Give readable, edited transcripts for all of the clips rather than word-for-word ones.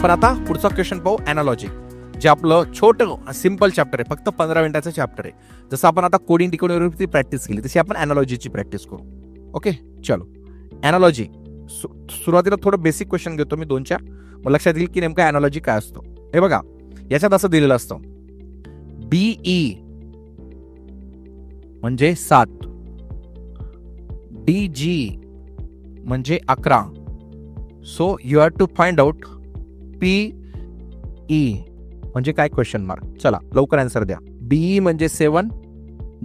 आपण आता पुढचा क्वेश्चन पाहू, एनालॉजी, जे आपलं छोटं सिंपल चॅप्टर आहे, फक्त 15 मिनिटाचं चॅप्टर आहे. जसं आपण आता कोडिंग डिकोडिंगची प्रॅक्टिस केली तशी आपण एनालॉजीची प्रॅक्टिस करू. ओके, चलो. एनालॉजी सुरुवातीला थोडं बेसिक क्वेश्चन घेतो मी 2-4, मग लक्षात येईल की नेमका एनालॉजी काय असतो. हे बघा, याच्यात असं दिलेलं असतं, BE म्हणजे 7, DG म्हणजे 11. So you have to find out PE म्हणजे काय, क्वेश्चन मार्क. चला लवकर आन्सर द्या. BE म्हणजे 7,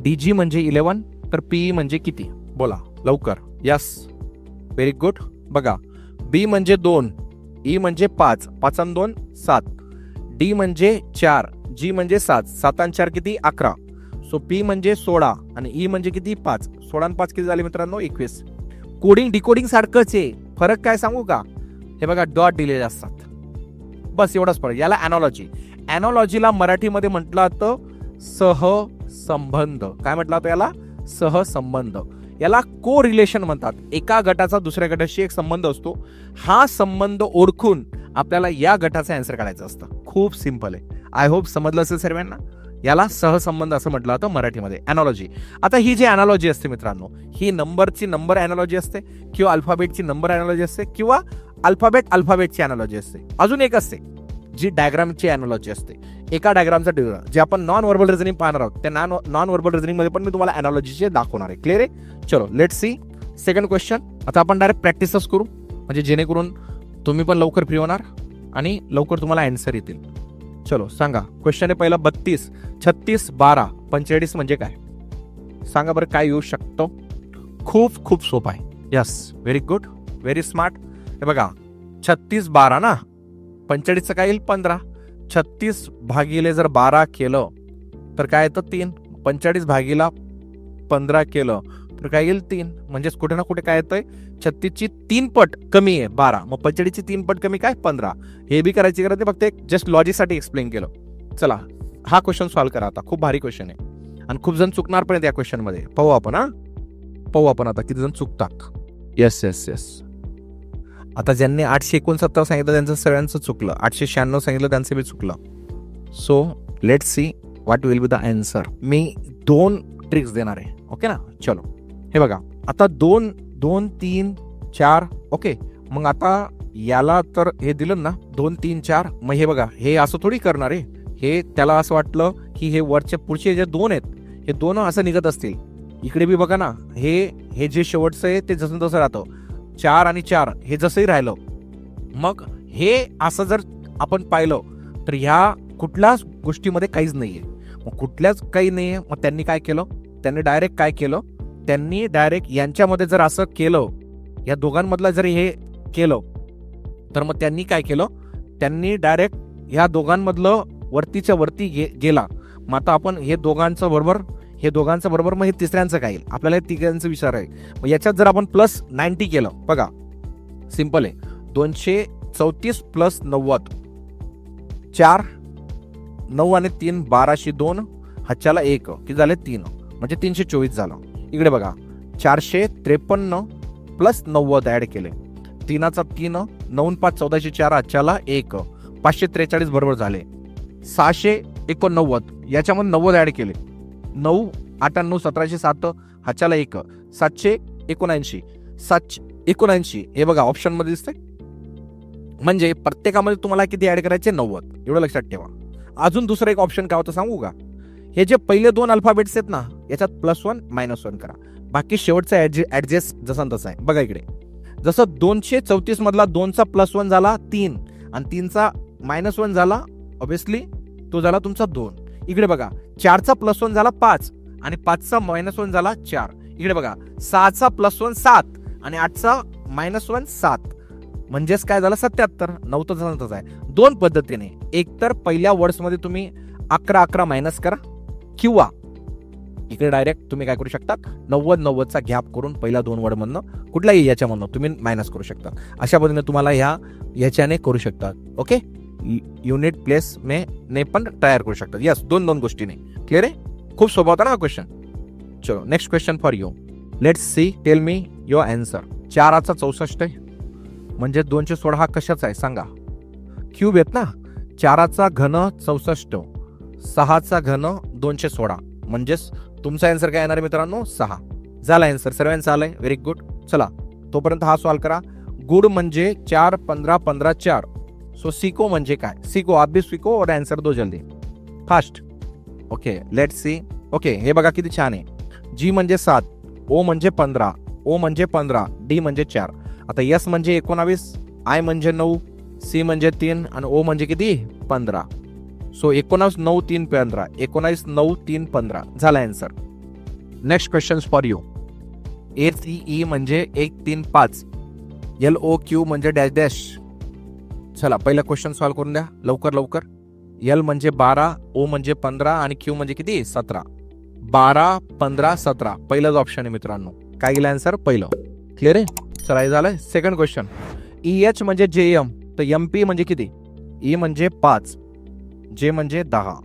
DG म्हणजे 11, तर PE म्हणजे किती, बोला लवकर. Yes, very good. बघा, B म्हणजे 2, E म्हणजे 5, 5 आणि 2 7, D म्हणजे 4, G म्हणजे 7, 7 आणि 4 किती, 11. सो P म्हणजे 16 आणि E म्हणजे किती, 5. 16 आणि 5 किती झाले मित्रांनो, 21. कोडिंग डिकोडिंग सारखंच आहे, फरक काय सांगू का, हे बघा डॉट दिलेले असतात, बस एवढाच फरक. याला एनालॉजी. एनालॉजीला मराठीमध्ये म्हटलं जातं सहसंबंध. काय म्हटलं जातं याला, सहसंबंध. याला को रिलेशन म्हणतात. एका गटाचा दुसऱ्या गटाशी एक संबंध असतो, हा संबंध ओळखून आपल्याला या गटाचा आन्सर काढायचं असतं. खूप सिंपल आहे. आय होप समजलं असेल सर्वांना. याला सहसंबंध असं म्हटलं जातं मराठीमध्ये, एनालॉजी. आता ही जी एनालॉजी असते मित्रांनो, ही नंबरची नंबर एनालॉजी असते, किंवा अल्फाबेटची नंबर एनालॉजी असते, किंवा अल्फाबेटची एनालॉजी असते. अजून एक असते जी डायग्रामची एनालॉजी असते. एका डायग्रामचा डिग्राम, जे आपण नॉन व्हर्बल रिझनिंग पाहणार आहोत, त्या नॉन व्हर्बल रिझनिंग मध्ये पण मी तुम्हाला एनालॉजीचे दाखवणार आहे. क्लिअर आहे. चलो लेट सी सेकंड क्वेश्चन. आता आपण डायरेक्ट प्रॅक्टिसच करू, म्हणजे जेणेकरून तुम्ही पण लवकर फ्री होणार आणि लवकर तुम्हाला आन्सर येतील. चलो सांगा. क्वेश्चन आहे पहिला, 32, 36, 12, 45 म्हणजे काय, सांगा बरं काय येऊ शकतो. खूप सोपा आहे. Yes, very good, very smart. हे बघा, 36 12 ना, 45चं काय येईल, 15. 36 भागिले जर 12 केलं तर काय येतं, 3. 45 भागीला 15 केलं तर काय येईल, 3. म्हणजेच कुठे ना कुठे काय येतंय, 36ची 3 पट कमी आहे 12, मग 45ची 3 पट कमी काय, 15. हे बी करायची गरज नाही, फक्त एक जस्ट लॉजिकसाठी एक्सप्लेन केलं. चला हा क्वेश्चन सॉल्व्ह करा आता. खूप भारी क्वेश्चन आहे आणि खूप जण चुकणार पण या क्वेश्चन मध्ये. पाहू आपण आता किती जण चुकतात. येस. आता ज्यांनी 869 सांगितलं त्यांचं सगळ्यांचं चुकलं, 896 सांगितलं त्यांचं बी चुकलं. So let see what will be the answer. Me 2 tricks देणार आहे. ओके ना. चलो हे बघा, आता 2 2 3 4. ओके, मग आता याला तर हे दिलं ना 2 3 4. मग हे बघा, हे असं थोडी करणार आहे. हे त्याला असं वाटलं की हे वरच्या पुढचे जे 2 आहेत, हे 2 असं निघत असतील. इकडे बी बघा ना, हे जे शेवटचं आहे ते जसं तसं राहतं. 4 आणि 4 हे जसंही राहिलं. मग हे असं जर आपण पाहिलं तर ह्या कुठल्याच गोष्टीमध्ये काहीच नाहीये. मग कुठल्याच काही नाहीये. मग त्यांनी काय केलं, त्यांनी डायरेक्ट यांच्यामध्ये जर असं केलं, या दोघांमधलं जर हे केलं, तर मग त्यांनी काय केलं, त्यांनी डायरेक्ट ह्या दोघांमधलं वरतीच्या वरती गेला. मग आता आपण हे दोघांचं बरोबर मग हे तिसऱ्यांचं काय येईल, आपल्याला हे तिघांचं विचार आहे. मग याच्यात जर आपण प्लस 90 केलं, बघा सिंपल आहे, 234 प्लस 90, 4 9 आणि 3 1202, हाच्याला 1 किती झाले, 3, म्हणजे 324 झालं. इकडे बघा, 453 प्लस 90 ऍड केले, 3चा 3, 9 5 1404, हाच्याला 1, 543 बरोबर झाले. 689 याच्यामध्ये 90 ऍड केले, 9 8 9 1707, हाच्याला 1, 779 779. हे बघा ऑप्शन मध्ये दिसतंय. म्हणजे प्रत्येकामध्ये तुम्हाला किती ऍड करायचे, 90. एवढं लक्षात ठेवा. अजून दुसरं एक ऑप्शन काय होतं सांगू का, हे जे पहिले 2 अल्फाबेट्स आहेत ना, याच्यात +1 -1 करा, बाकी शेवटचा ऍडजस्ट जसा तसा आहे. बघा इकडे, जसं 234 मधला 2चा +1 झाला 3 आणि 3चा -1 झाला, ऑब्विसली तो झाला तुमचा 2. इकडे बघा, 4चा +1 झाला 5 आणि 5चा -1 झाला 4. इकडे बघा, 6चा +1 7 आणि 8चा -1 7, म्हणजेच काय झालं 77. 9 तर तसंच आहे. 2 पद्धतीने, एक तर पहिल्या वर्ड्स मध्ये तुम्ही 11 11 मायनस करा, किंवा इकडे डायरेक्ट तुम्ही काय करू शकता, 90 90चा गॅप करून पहिल्या 2 वर्ड मधनं कुठल्याही याच्यामधनं तुम्ही मायनस करू शकता. अशा पद्धतीने तुम्हाला ह्याच्याने करू शकता. ओके, युनिट प्लेस ने पण तयार करू शकतात. यस, 2 गोष्टीने. क्लिअर आहे. खूप सोपा होता ना हा क्वेश्चन. चलो next question for you. Let's see, tell me your answer. 4चा 64 आहे, म्हणजे 216 हा कशाचा आहे सांगा. क्यूब आहेत ना, 4चा घन 64, 6चा घन 216, म्हणजेच तुमचा आन्सर काय येणार मित्रांनो 6. झाला आन्सर, सर्वांचा आलाय, व्हेरी गुड. चला तोपर्यंत हा सॉल्व करा. गुड म्हणजे 4 15 15 4. सो सीको म्हणजे काय? सीको, आप भी सीको और आन्सर दो जल्दी fast. Okay let's see. Okay हे बघा किती छान आहे. जी म्हणजे 7, ओ म्हणजे 15, ओ म्हणजे 15, डी म्हणजे 4. आता एस म्हणजे 19, आय म्हणजे 9, सी म्हणजे 3 आणि ओ म्हणजे किती 15. सो 19 9 3 15, 19 9 3 15 झाला answer. Next question for you. ACE म्हणजे 1 3 5, LOQ म्हणजे डॅश डॅश. चला पहिला क्वेश्चन सॉल्व करून द्या लवकर लवकर. L म्हणजे 12, O म्हणजे 15 आणि Q म्हणजे किती 17. 12 15 17 पहिलाच ऑप्शन आहे मित्रांनो. काय गेलं आन्सर पहिलं. क्लिअर आहे. चला हे झालं. Second question. EH म्हणजे JM, तर MP म्हणजे किती? E म्हणजे 5, J म्हणजे 10,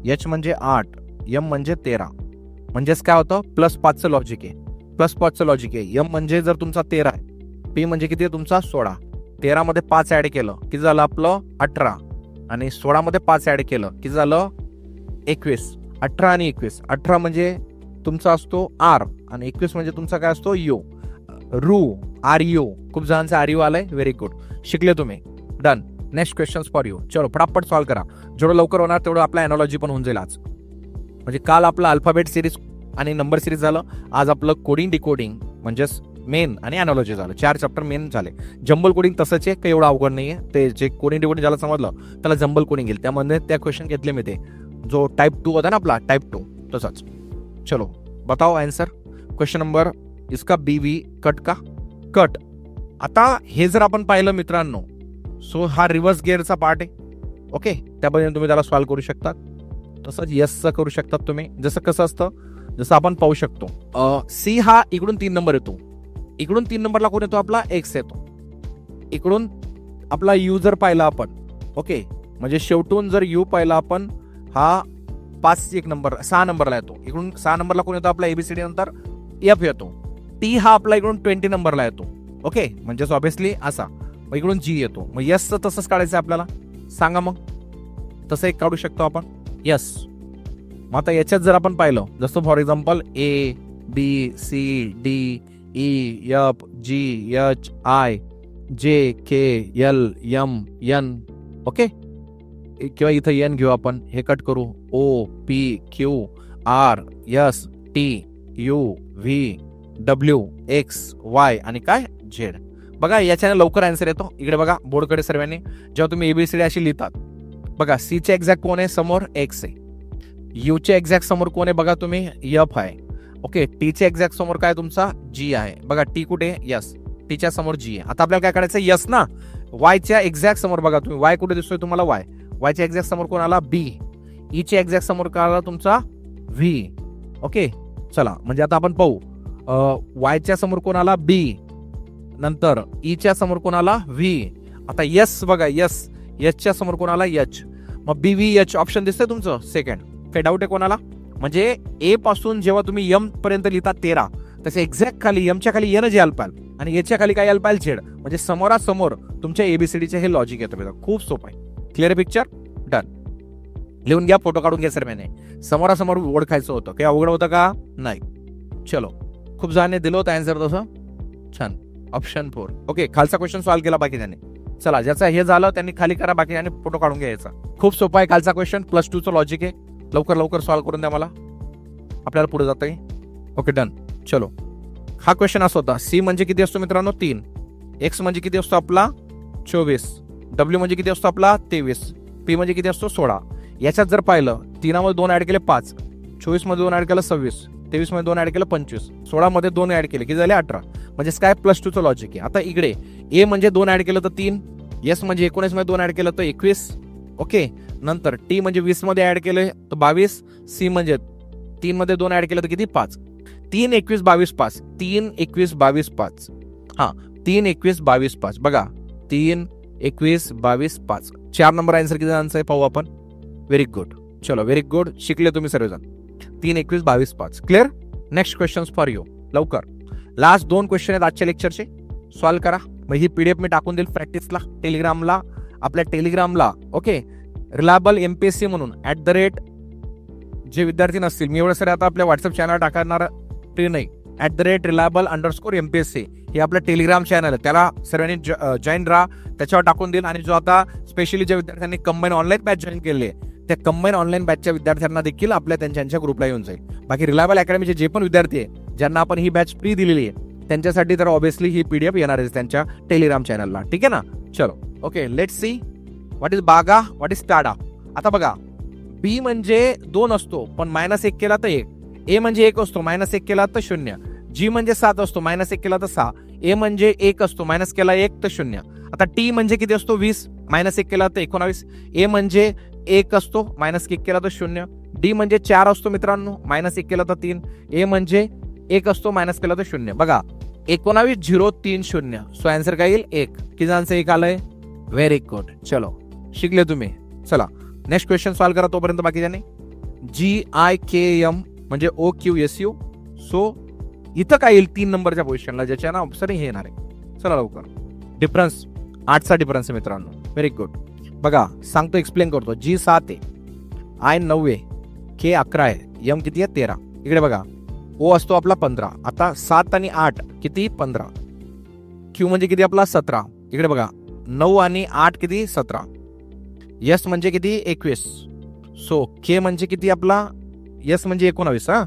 H म्हणजे 8, M म्हणजे 13. म्हणजेच काय होतं +5चं लॉजिक आहे. +5चं लॉजिक आहे. M म्हणजे जर तुमचा 13 आहे, P म्हणजे किती आहे तुमचा 16. 13 मध्ये 5 ऍड केलं किती झालं आपलं 18, आणि 16 मध्ये 5 ऍड केलं किती झालं 21. 18 आणि 21. 18 म्हणजे तुमचा असतो R आणि 21 म्हणजे तुमचा काय असतो U. रू RU. खूप जणांचा RU आलाय, व्हेरी गुड. शिकले तुम्ही. Done. Next question for you. चलो फटाफट सॉल्व करा. जेवढं लवकर होणार तेवढं आपला एनॉलॉजी पण होऊन जाईल आज. म्हणजे काल आपलं अल्फाबेट सिरीज आणि नंबर सिरीज झालं, आज आपलं कोडिंग डिकोडिंग म्हणजेच मेन आणि एनॉलॉजी झालं. 4 चॅप्टर मेन झाले. जंबल कोडिंग तसंच आहे, काही एवढं अवघड नाहीये. ते जे कोडिंग डिकोडिंग ज्याला समजलं त्याला जंबल कोडिंग येईल. त्यामध्ये त्या क्वेश्चन घेतले मी, ते जो टाइप 2 होता ना आपला टाइप 2 तसाच. चलो बताओ आन्सर. क्वेश्चन नंबर इसका BV कट का कट. आता हे जर आपण पाहिलं मित्रांनो, सो हा रिव्हर्स गिअरचा पार्ट आहे. ओके त्या पद्धतीने तुम्ही त्याला सॉल्व्ह करू शकता. तसंच यसचं करू शकतात तुम्ही. जसं कसं असतं, जसं आपण पाहू शकतो सी हा इकडून 3 नंबर येतो, इकडून 3 नंबरला कोण येतो आपला X येतो, इकडून आपला U जर पाहिला आपण. ओके म्हणजे शेवटून जर U पाहिला आपण, हा 5 नंबर 6 नंबरला येतो. इकडून 6 नंबरला कोण येतो आपला ABCD नंतर F येतो. T हा आपला इकडून 20 नंबरला येतो. ओके म्हणजे ऑब्विसली असा. मग इकडून G येतो. मग यसचं तसंच काढायचं आपल्याला. सांगा मग. तसं एक काढू शकतो आपण यस. मग आता याच्यात जर आपण पाहिलं, जसं फॉर एक्झाम्पल ABCDEFGHIJKLMN. ओके किंवा इथं N घेऊ आपण, हे कट करू. OPQRSTUVWXY आणि काय Z. बघा याच्याने लवकर आन्सर येतो. इकडे बघा बोर्डकडे सर्वांनी. जेव्हा तुम्ही ABCD अशी लिहितात, बघा C चे एक्झॅक्ट कोण आहे समोर X आहे, U चे एक्झॅक्ट समोर कोण आहे बघा तुम्ही F आहे. ओके T चे एक्झॅक्ट समोर काय तुमचा G आहे. बघा T कुठे यस, T च्या समोर G आहे. आता आपल्याला काय करायचं यस ना. Y च्या एक्झॅक्ट समोर बघा तुम्ही, Y कुठे दिसतोय तुम्हाला Y च्या एक्झॅक्ट समोर कोण आला B. E च्या एक्झॅक्ट समोर काय आला तुमचा V. ओके चला म्हणजे आता आपण पाहू Y च्या समोर कोण आला B, नंतर E च्या समोर कोण आला V. आता यस बघा यस च्या समोर कोण आला H. मग BVH ऑप्शन दिसतंय तुमचं सेकंड. काही डाऊट आहे कोणाला? म्हणजे A पासून जेव्हा तुम्ही M पर्यंत लिहिता 13, तसे एक्झॅक्ट खाली M च्या खाली N जे यायला पाहिजे आणि याच्या खाली काय यायला पाहिजे Z. म्हणजे समोरासमोर तुमच्या ABCDचे हे लॉजिक येतं. खूप सोपं आहे. Clear picture. डन. लिहून घ्या, फोटो काढून घ्या सर. मैंने समोरासमोर ओळखायचं होतं. काही अवघड होतं का? नाही. चलो खूप जणांनी दिलं होतं आन्सर तसं. छान. ऑप्शन 4. ओके खालचा क्वेश्चन सॉल्व्ह केला बाकी त्यांनी. चला ज्याचा हे झालं त्यांनी खाली करा, बाकी त्यांनी फोटो काढून घ्यायचा. खूप सोपा आहे खालचा क्वेश्चन. +2चं लॉजिक आहे. लवकर लवकर सॉल्व्ह करून द्या मला, आपल्याला पुढे जाता येईल. Okay done. चलो हा क्वेश्चन असा होता. C म्हणजे किती असतो मित्रांनो 3, X म्हणजे किती असतो आपला 24, W म्हणजे किती असतो आपला 23, P म्हणजे किती असतो 16. याच्यात जर पाहिलं 3 मध्ये 2 ऍड केले 5, 24 मध्ये 2 ऍड केलं 26, 23 मध्ये 2 ऍड केलं 25, 16 मध्ये 2 ऍड केले किती झाले 18. म्हणजे काय +2चं लॉजिक आहे. आता इकडे A म्हणजे 2 ऍड केलं तर 3, S म्हणजे 19 मध्ये 2 ऍड केलं तर 21. ओके नंतर T म्हणजे 20 मध्ये ऍड केलं तर 22, C म्हणजे 3 मध्ये 2 ऍड केलं तर किती 5. 3 21 22 5, 3 21 22 5. हा 3 21 22 5 बघा 3 21 22 5. 4 नंबर आन्सर किती जणांचा आहे पाहू आपण. Very good. चलो व्हेरी गुड. शिकले तुम्ही सर्वजण. 3 21 22 5. Clear. Next question for you. लवकर लास्ट 2 क्वेश्चन आहेत आजच्या लेक्चरचे. सॉल्व्ह करा. मग ही PDF मी टाकून देईल प्रॅक्टिसला टेलिग्रामला आपल्या टेलिग्रामला ओके रिलायबल MPSC म्हणून @ जे विद्यार्थी नसतील, मी एवढं सर आता आपल्या व्हॉट्सअप चॅनल टाकणार ते नाही, @reliable_MPSC हे आपलं टेलिग्राम चॅनल आहे, त्याला सर्वांनी जॉईन राहा, त्याच्यावर टाकून देईल. आणि जो आता स्पेशली ज्या विद्यार्थ्यांनी कंबाईन ऑनलाईन बॅच जॉईन केली आहे त्या कंबाईन ऑनलाईन बॅचच्या विद्यार्थ्यांना देखील आपल्या त्यांच्या ग्रुपला येऊन जाईल. बाकी रिलायबल अकॅडमीचे जे पण विद्यार्थी आहे ज्यांना आपण ही बॅच फ्री दिलेली आहे त्यांच्यासाठी तर ऑब्व्हियसली ही PDF येणार आहे त्यांच्या टेलिग्राम चॅनलला. ठीक आहे ना. चलो okay, let's see what is बागा, व्हॉट इज टाडा. आता बघा, B म्हणजे 2 असतो पण -1 केला तर 1, A म्हणजे 1 असतो -1 केला तर 0, G म्हणजे 7 असतो -1 केला तर 6, A म्हणजे 1 असतो मायनस केला 1 तर 0. आता T म्हणजे किती असतो 20 -1 केला तर 19, A म्हणजे 1 असतो -1 केला तर 0, D म्हणजे 4 असतो मित्रांनो -1 केला तर 3, A म्हणजे 1 असतो मायनस केला तर 0. बघा 19,030. सो आन्सर काय येईल 1. किती आन्सर 1 आलंय. Very good. चलो शिकले तुम्ही. चला नेक्स्ट क्वेश्चन सॉल्व करा तोपर्यंत बाकीच्याने. GIKM म्हणजे OQSU. सो इथं काय येईल 3 नंबरच्या पोझिशनला ज्याच्या ना ऑप्शन हे येणार आहे. चला लवकर. डिफरन्स 8चा डिफरन्स आहे मित्रांनो. Very good. बघा सांगतो, एक्सप्लेन करतो. G 7 आहे, I 9 आहे, K 11 आहे, M किती आहे 13. इकडे बघा O असतो आपला 15. आता 7 आणि 8 किती 15. Q म्हणजे किती आपला 17. इकडे बघा 9 आणि 8 किती 17. S म्हणजे किती 21. सो K म्हणजे किती आपला, S म्हणजे 19 हा,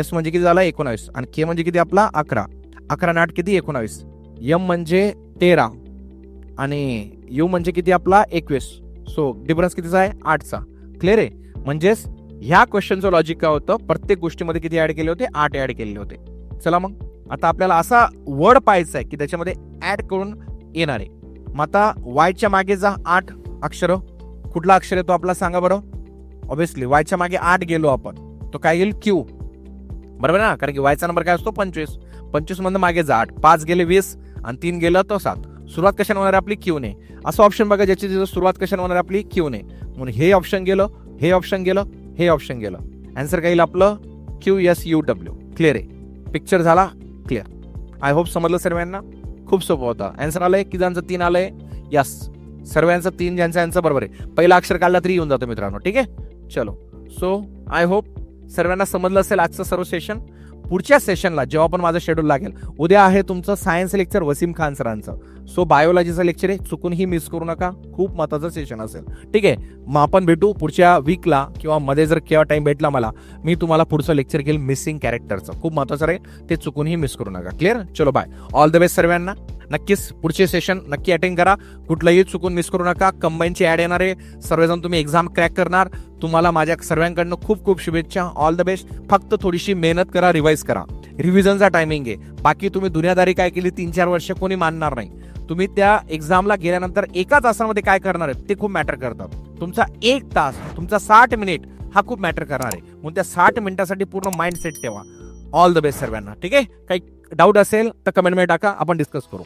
S म्हणजे किती झाला 19 आणि K म्हणजे किती आपला 11. 11 आणि 8 किती 19. M म्हणजे 13 आणि U म्हणजे किती आपला 21. सो डिफरन्स कितीचा आहे 8चा. क्लिअर आहे. म्हणजेच ह्या क्वेश्चनचं लॉजिक काय होतं, प्रत्येक गोष्टीमध्ये किती ऍड केले होते 8 ऍड केलेले होते. चला मग आता आपल्याला असा वर्ड पाहायचा आहे की त्याच्यामध्ये ऍड करून येणार आहे. मग आता वायच्या मागे जा 8 अक्षर. कुठला अक्षर येतो आपला सांगा बरं. ऑब्व्हियसली वायच्या मागे 8 गेलो आपण तो काय येईल Q. बरोबर ना, कारण की वायचा नंबर काय असतो 25. 25 मधून मागे जा 8, 5 गेले 20 आणि 3 गेलं तर 7. सुरुवात कशाने होणार आपली Q ने. असं ऑप्शन बघा ज्याची सुरुवात कशाने होणार आपली Q ने. म्हणून हे ऑप्शन गेलं, हे ऑप्शन गेलं, हे ऑप्शन गेलं. आन्सर काय येईल आपलं QSUW. क्लिअर आहे. पिक्चर झाला क्लिअर. आय होप समजलं सर्वांना. खूप सोपं होता. आन्सर आलंय किती जणांचं 3 आलंय. यस सर्वांचं 3 ज्यांचं आन्सर बरोबर आहे. पहिला अक्षर काढला तरी येऊन जातो मित्रांनो. ठीक आहे. चलो सो आय होप सर्वांना समजलं असेल आजचं सर्व सेशन. पुढच्या सेशनला जेव्हा पण माझं शेड्यूल लागेल, उद्या आहे तुमचं सायन्स लेक्चर वसीम खान सरांचं. सो बायोलॉजीचं लेक्चर आहे, चुकूनही मिस करू नका. खूप महत्त्वाचं सेशन असेल. ठीक आहे. मग आपण भेटू पुढच्या वीकला किंवा मध्ये जर केव्हा टाइम भेटला मला, मी तुम्हाला पुढचं लेक्चर घेईल मिसिंग कॅरेक्टरचं. खूप महत्त्वाचं राहील, ते चुकूनही मिस करू नका. क्लिअर. चलो बाय. ऑल द बेस्ट सर्वांना. नक्कीच पुढचे सेशन नक्की अटेंड करा. कुठलंही चुकून मिस करू नका. कंबाईनची ऍड येणार आहे. सर्वजण तुम्ही एक्झाम क्रॅक करणार. तुम्हाला माझ्या सर्वांकडनं खूप खूप शुभेच्छा. All the best. फक्त थोडीशी मेहनत करा, रिवाइज करा. रिव्हिजनचा टायमिंग आहे. बाकी तुम्ही दुनियादारी काय केली 3-4 वर्ष कोणी मानणार नाही. तुम्ही त्या एक्झामला गेल्यानंतर एका तासामध्ये काय करणार आहे ते खूप मॅटर करतात. तुमचा 1 तास, तुमचा 60 मिनिट हा खूप मॅटर करणार आहे. म्हणून त्या 60 मिनिटासाठी पूर्ण माइंड सेट ठेवा. ऑल द बेस्ट सर्वांना. ठीक आहे. काही डाऊट असेल तर कमेंटमध्ये टाका, आपण डिस्कस करू.